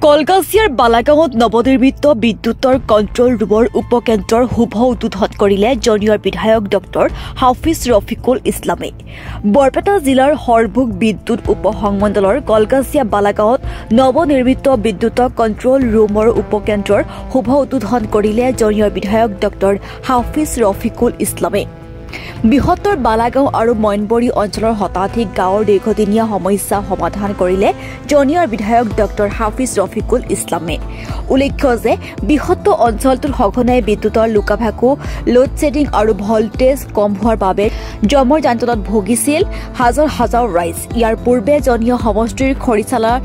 কলগাছিয়াৰ বালাগাঁৱত নৱনিৰ্মিত বিদ্যুতৰ কণ্ট্ৰল ৰুমৰ উপকেন্দ্ৰৰ শুভ উদ্বোধন কৰিলে জনিয়ৰ বিধায়ক ডক্টৰ হাফিজ ৰফিকুল ইছলামে। বৰপেটা জিলাৰ হৰভোগ বিদ্যুৎ উপসংমণ্ডলৰ কলগাছিয়া বালাগাঁৱত নৱনিৰ্মিত বিদ্যুতৰ কণ্ট্ৰল ৰুমৰ উপকেন্দ্ৰৰ শুভ উদ্বোধন কৰিলে জনিয়ৰ বিধায়ক ডক্টৰ হাফিজ ৰফিকুল ইছলামে। বৃহত্তৰ বালাগাঁও আৰু মইনবৰী অঞ্চলৰ শতাধিক গাঁৱৰ দীৰ্ঘদিনীয়া সমস্যা সমাধান কৰিলে জনিয়ৰ বিধায়ক ডক্টৰ হাফিজ ৰফিকুল ইছলামে। উল্লেখ্য যে বৃহত্তৰ অঞ্চলটোত সঘনাই বিদ্যুতৰ লুকাভাকু, লোড শ্বেডিং আৰু ভল্টেজ কম হোৱাৰ বাবে জমৰ যান্ত্ৰণাত ভুগিছিল হাজাৰ হাজাৰ ৰাইজ। ইয়াৰ পূৰ্বে জনিয় সমষ্টিৰ খৰিচালাৰ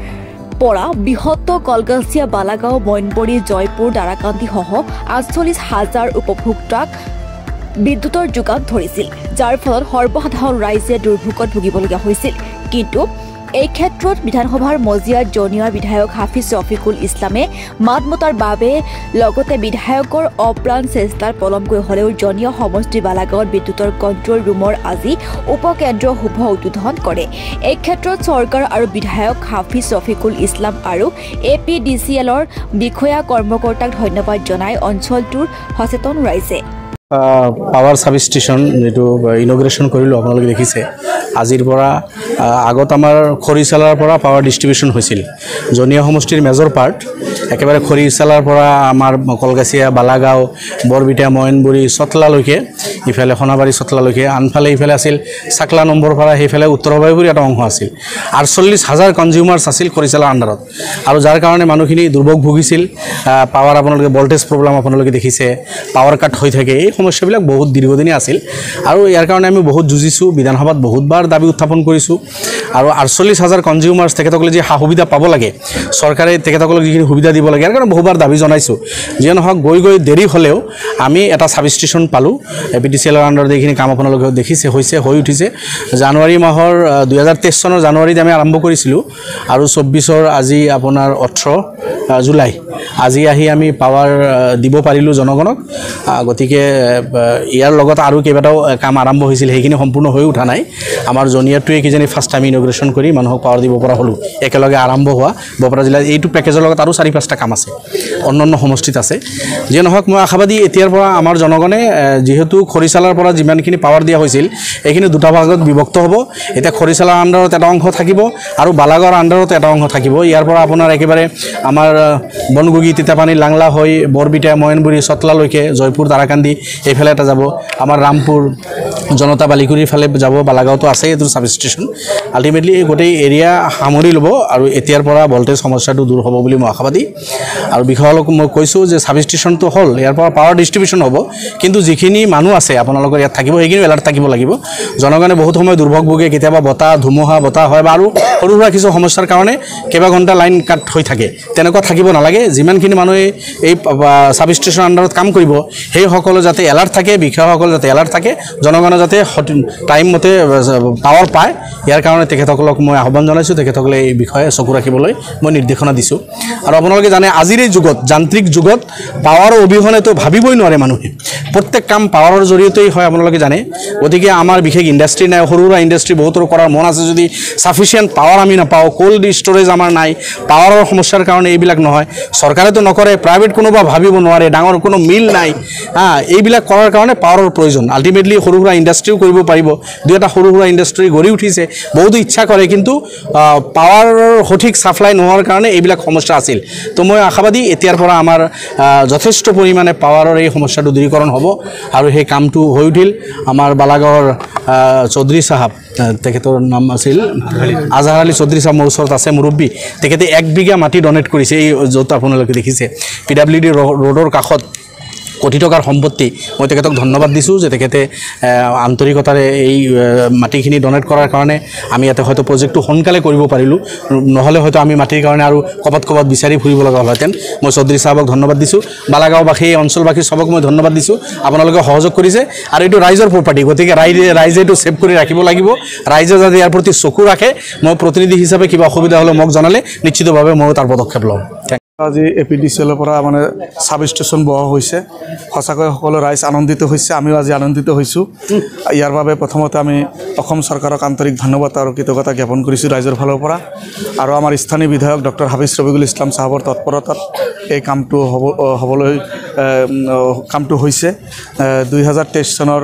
পৰা বৃহত্তৰ কলগাছিয়া বালাগাঁও, মইনবৰী, জয়পুৰ, দাৰাকান্দিসহ ৪৮,০০০ উপভোক্তাক বিদ্যুতৰ যোগান ধৰিছিল, যাৰ ফলত সৰ্বসাধাৰণ ৰাইজে দুৰ্ভোগত ভুগিবলগীয়া হৈছিল। কিন্তু এই ক্ষেত্ৰত বিধানসভাৰ মজিয়াত জনিয়ৰ বিধায়ক হাফিজ ৰফিকুল ইছলামে মাত মতাৰ বাবে লগতে বিধায়কৰ অপ্ৰাণ চেষ্টাৰ পলমকৈ হলেও জনিয় সমষ্টি বালাগাঁৱত বিদ্যুতৰ কণ্ট্ৰল ৰুমৰ আজি উপকেন্দ্ৰ শুভ উদ্বোধন কৰে। এই ক্ষেত্ৰত চৰকাৰ আৰু বিধায়ক হাফিজ ৰফিকুল ইছলাম আৰু APDCLৰ বিষয়া কৰ্মকৰ্তাক ধন্যবাদ জনাই অঞ্চলটোৰ সচেতন ৰাইজে। পাৱাৰ সাব ষ্টেচন যেটো ইনগ্ৰেশ্যন কৰিলোঁ আপোনালোকে দেখিছে। আজিৰ পৰা আগত আমাৰ খৰিচালাৰ পৰা পাৱাৰ ডিষ্ট্ৰিবিউশ্যন হৈছিল। জনিয়া সমষ্টিৰ মেজৰ পাৰ্ট একেবাৰে খৰিচালাৰ পৰা আমাৰ কলগাছিয়া, বালাগাঁও, বৰবিটা, মইনবৰী, চটলালৈকে, ইফালে সোণাবাৰী চটলালৈকে, আনফালে ইফালে আছিল চাকলা নম্বৰৰ পৰা সেইফালে উত্তৰবায়ুপুৰী এটা অংশ আছিল। ৪৮,০০০ কনজিউমাৰ্ছ আছিল খৰিচালাৰ আণ্ডাৰত, আৰু যাৰ কাৰণে মানুহখিনি দুৰ্ভোগ ভুগিছিল। পাৱাৰ আপোনালোকে ভল্টেজ প্ৰব্লেম আপোনালোকে দেখিছে, পাৱাৰ কাট হৈ থাকে, এই সমস্যাবিলাক বহুত দীৰ্ঘদিনীয়া আছিল। আৰু ইয়াৰ কাৰণে আমি বহুত যুঁজিছোঁ, বিধানসভাত বহুতবাৰ দাবী উত্থাপন কৰিছোঁ। আৰু ৪৮,০০০ কনজিউমাৰ্ছ তেখেতসকলে যি সা সুবিধা পাব লাগে, চৰকাৰে তেখেতসকলক যিখিনি সুবিধা দিব লাগে, ইয়াৰ কাৰণে বহুবাৰ দাবী জনাইছোঁ। যিয়ে নহওক, গৈ দেৰি হ'লেও আমি এটা ছাব ষ্টেচন পালোঁ। APDCLৰ আণ্ডাৰত এইখিনি কাম আপোনালোকে দেখিছে, হৈ উঠিছে। জানুৱাৰী মাহৰ 2023 চনৰ জানুৱাৰীত আমি আৰম্ভ কৰিছিলোঁ, আৰু 24-ৰ আজি আপোনাৰ 18 জুলাই আজি আহি আমি পাৱাৰ দিব পাৰিলোঁ জনগণক। গতিকে ইয়াৰ লগত আৰু কেইবাটাও কাম আৰম্ভ হৈছিল, সেইখিনি সম্পূৰ্ণ হৈ উঠা নাই। আমাৰ জনিয়াটোৱে কিজানি ফাৰ্ষ্ট টাইম ইনগ্ৰেশ্যন কৰি মানুহক পাৱাৰ দিব পৰা হ'লোঁ। একেলগে আৰম্ভ হোৱা বৰপেটা জিলাত এইটো পেকেজৰ লগত আৰু 4-5টা কাম আছে, অন্যান্য সমষ্টিত আছে। যিয়ে নহওক, মই আশাবাদী এতিয়াৰ পৰা আমাৰ জনগণে, যিহেতু খৰিচালাৰ পৰা যিমানখিনি পাৱাৰ দিয়া হৈছিল এইখিনি দুটা ভাগত বিভক্ত হ'ব। এতিয়া খৰিচালাৰ আণ্ডাৰত এটা অংশ থাকিব আৰু বালাগাঁৱৰ আণ্ডাৰত এটা অংশ থাকিব। ইয়াৰ পৰা আপোনাৰ একেবাৰে আমাৰ বনগুগি, তিতাপানী, লাংলা হৈ বৰবিটা, মইনবৰী, চটলালৈকে, জয়পুৰ, দাৰাকান্দি এইফালে এটা যাব। আমাৰ ৰামপুৰ, জনতা, বালিকুৰিৰ ফালে যাব। বালাগাঁৱতো আছে এইটো ছাব ষ্টেচন। আল্টিমেটলি এই গোটেই এৰিয়া সামৰি ল'ব, আৰু এতিয়াৰ পৰা ভল্টেজ সমস্যাটো দূৰ হ'ব বুলি মই আশাবাদী। আৰু বিষয়াসকলক মই কৈছোঁ যে ছাব ষ্টেচনটো হ'ল, ইয়াৰ পৰা পাৱাৰ ডিষ্ট্ৰিবিউশ্যন হ'ব, কিন্তু যিখিনি মানুহ আছে আপোনালোকৰ ইয়াত থাকিব, সেইখিনি এলাৰ্ট থাকিব লাগিব। জনগণে বহুত সময় দুৰ্ভোগ ভোগে, কেতিয়াবা ধুমুহা বতাহ হয়, বা আৰু সৰু সুৰা কিছু সমস্যাৰ কাৰণে কেইবা ঘণ্টা লাইন কাট হৈ থাকে। তেনেকুৱা থাকিব নালাগে। যিমানখিনি মানুহে এই ছাব ষ্টেচনৰ আণ্ডাৰত কাম কৰিব, সেইসকলে যাতে এলাৰ্ট থাকে, বিষয়াসকলে যাতে এলাৰ্ট থাকে, জনগণে যাতে টাইম মতে পাৱাৰ পায়, ইয়াৰ কাৰণে তেখেতসকলক মই আহ্বান জনাইছোঁ। তেখেতসকলে এই বিষয়ে চকু ৰাখিবলৈ মই নিৰ্দেশনা দিছোঁ। আৰু আপোনালোকে জানে, আজিৰ এই যুগত, যান্ত্ৰিক যুগত পাৱাৰৰ অবিহনেতো ভাবিবই নোৱাৰে মানুহে। প্ৰত্যেক কাম পাৱাৰৰ জৰিয়তেই হয়, আপোনালোকে জানে। গতিকে আমাৰ বিশেষ ইণ্ডাষ্ট্ৰি নাই, সৰু সুৰা ইণ্ডাষ্ট্ৰি বহুতৰ কৰাৰ মন আছে, যদি ছাফিচিয়েণ্ট পাৱাৰ আমি নাপাওঁ, কোল্ড ষ্ট'ৰেজ আমাৰ নাই, পাৱাৰৰ সমস্যাৰ কাৰণে এইবিলাক নহয়। চৰকাৰেতো নকৰে, প্ৰাইভেট কোনোবা ভাবিব নোৱাৰে, ডাঙৰ কোনো মিল নাই। এইবিলাক কৰাৰ কাৰণে পাৱাৰৰ প্ৰয়োজন। আল্টিমেটলি সৰু সুৰা ইণ্ডাষ্ট্ৰিও কৰিব পাৰিব। দুই এটা সৰু সুৰা ইণ্ডাষ্ট্ৰি গঢ়ি উঠিছে, বহুতো ইচ্ছা কৰে, কিন্তু পাৱাৰৰ সঠিক ছাপ্লাই নোহোৱাৰ কাৰণে এইবিলাক সমস্যা আছিল। তো মই আশাবাদী এতিয়াৰ পৰা আমাৰ যথেষ্ট পৰিমাণে পাৱাৰৰ এই সমস্যাটো দূৰীকৰণ হ'ব, আৰু সেই কামটো হৈ উঠিল। আমাৰ বালাগাঁৱৰ চৌধুৰী চাহাব, তেখেতৰ নাম আছিল আজহাৰ আলী চৌধুৰী চাহাব, মোৰ ওচৰত আছে, মুৰব্বী। তেখেতে 1 বিঘা মাটি ডনেট কৰিছে, এই য'ত আপোনালোকে দেখিছে PWD ৰোডৰ কাষত কোটি টকাৰ সম্পত্তি। মই তেখেতক ধন্যবাদ দিছোঁ যে তেখেতে আন্তৰিকতাৰে এই মাটিখিনি ডনেট কৰাৰ কাৰণে আমি ইয়াতে হয়তো প্ৰজেক্টটো সোনকালে কৰিব পাৰিলোঁ, নহ'লে হয়তো আমি মাটিৰ কাৰণে আৰু ক'ৰবাত বিচাৰি ফুৰিব লগা হ'লহেঁতেন। মই চৌধুৰী চাহাবক ধন্যবাদ দিছোঁ। বালাগাঁওবাসী, অঞ্চলবাসী চবক মই ধন্যবাদ দিছোঁ। আপোনালোকে সহযোগ কৰিছে, আৰু এইটো ৰাইজৰ প্ৰপাৰ্টি, গতিকে ৰাইজে এইটো ছেভ কৰি ৰাখিব লাগিব। ৰাইজে যাতে ইয়াৰ প্ৰতি চকু ৰাখে। মই প্ৰতিনিধি হিচাপে কিবা অসুবিধা হ'লে মোক জনালে নিশ্চিতভাৱে ময়ো তাৰ পদক্ষেপ ল'ম। আজি APDCLৰ পৰা মানে সাব ষ্টেচন বহা হৈছে সঁচাকৈ সকলো ৰাইজ আনন্দিত হৈছে আমিও আজি আনন্দিত হৈছো ইয়াৰ বাবে প্ৰথমতে আমি অসম চৰকাৰক আন্তৰিক ধন্যবাদ আৰু কৃতজ্ঞতা জ্ঞাপন কৰিছো ৰাইজৰ ফালৰ পৰা আৰু আমাৰ স্থানীয় বিধায়ক ডক্টৰ হাফিজ ৰফিকুল ইছলাম সাহেবৰ তৎপৰতাত এই কামটো হৈছে 2023 চনৰ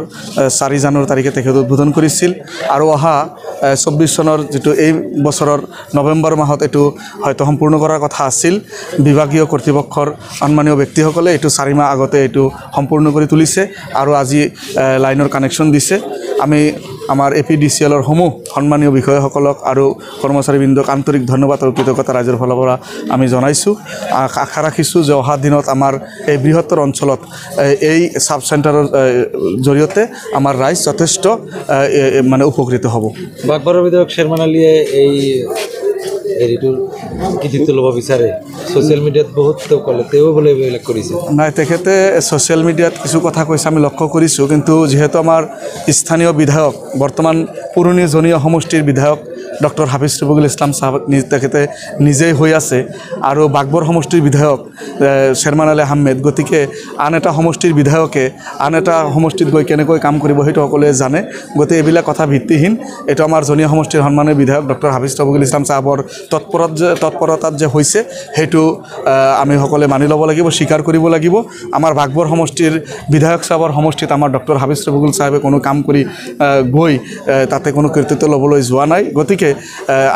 4 জানুৱাৰী তাৰিখে তেখেত উদ্বোধন কৰিছিল আৰু অহা 24 চনৰ যেটো এই বছৰৰ নৱেম্বৰ মাহত এটো হয়তো সম্পূৰ্ণ কৰাৰ কথা আছিল বিভাগীয় কৰ্তৃপক্ষৰ সন্মানীয় ব্যক্তিসকলে এটো 4 মাহ আগতে এটো সম্পূৰ্ণ কৰি তুলিছে আৰু আজি লাইনৰ কানেকশ্যন দিছে আমি আমাৰ APDCLৰ সমূহ সন্মানীয় বিষয়সকলক আৰু কৰ্মচাৰীবৃন্দক আন্তৰিক ধন্যবাদ আৰু কৃতজ্ঞতা ৰাইজৰ ফালৰ পৰা আমি জনাইছো আশা ৰাখিছো যে অহা দিনত আমাৰ এই বৃহত্তৰ অঞ্চলত এই সাব চেণ্টাৰৰ জৰিয়তে আমাৰ ৰাইজ যথেষ্ট মানে উপকৃত হ'ব বাগবাৰৰ বিধায়ক শেৰমান আলীয়ে এই এৰিটোৰ কৃতিত্ব ল'ব বিচাৰে সোশ্যাল মিডিয়াত বহুত কলে তেও বলে এইবিলাক কৰিছে নাই তেখেতে সোশ্যাল মিডিয়াত কিছু কথা কৈছে আমি লক্ষ্য কৰিছো কিন্তু যেহেতু আমাৰ স্থানীয় বিধায়ক বৰ্তমান পুৰণি জনীয় সমষ্টিৰ বিধায়ক ডক্টৰ হাফিজ ৰফিকুল ইছলাম সাহেব তেখেতে নিজেই হৈ আছে আৰু বাগবৰ সমষ্টিৰ বিধায়ক শেৰমান আলী আহমেদ গতিকে আন এটা সমষ্টিৰ বিধায়কে আন এটা সমষ্টিত গৈ কেনেকৈ কাম কৰিব সেইটো সকলোৱে জানে গতিকে এইবিলাক কথা ভিত্তিহীন এটা আমাৰ জনীয় সমষ্টিৰ সন্মানীয় বিধায়ক ডক্টৰ হাফিজ ৰফিকুল ইছলাম সাহেবৰ তৎপৰতাত যে হৈছে সেইটো আমি সকলে মানি ল'ব লাগিব স্বীকাৰ কৰিব লাগিব আমাৰ বাগবৰ সমষ্টিৰ বিধায়ক সাহেবৰ সমষ্টিত আমাৰ ডক্টৰ হাফিজ ৰফিকুল সাহেবে কোনো কাম কৰি গৈ তাতে কোনো কৃতিত্ব ল'বলৈ যোৱা নাই গতিকে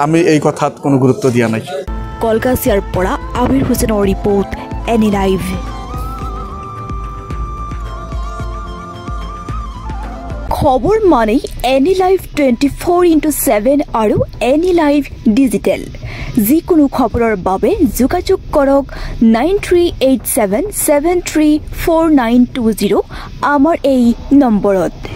আমি এই কথাত কোনো গুৰুত্ব দিয়া নাই কলকাতাৰ পৰা আবিৰ হুছেইনৰ ৰিপৰ্ট এনি লাইভ খবৰ মানে এনি লাইভ 24/7 আৰু এনি লাইভ ডিজিটেল যিকোনো খবৰৰ বাবে যোগাযোগ কৰক 9387734920 আমাৰ এই নম্বৰত